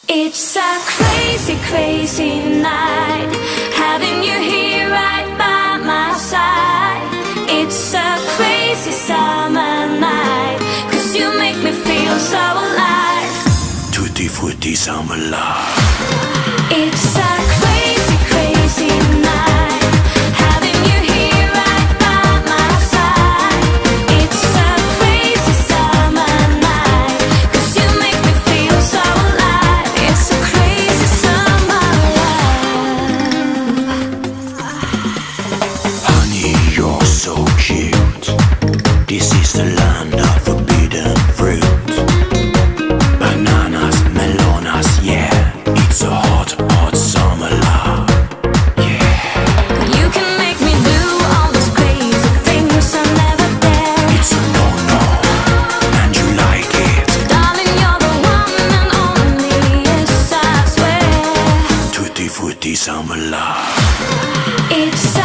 It's a crazy, crazy night, having you here right by my side. It's a crazy summer night, 'cause you make me feel so alive. Tutti frutti summer love. It's a crazy, crazy night, having you here right by my side. It's a crazy summer night, 'cause you make me feel so alive. It's a crazy summer love. Honey, you're so cute. This is the land of forbidden fruit. Bananas, melonas, yeah. It's a hot, hot summer love. Yeah. You can make me do all those crazy things I never dare. It's a no-no, and you like it. Darling, you're the one and only, yes I swear. Tutti frutti summer love. It's a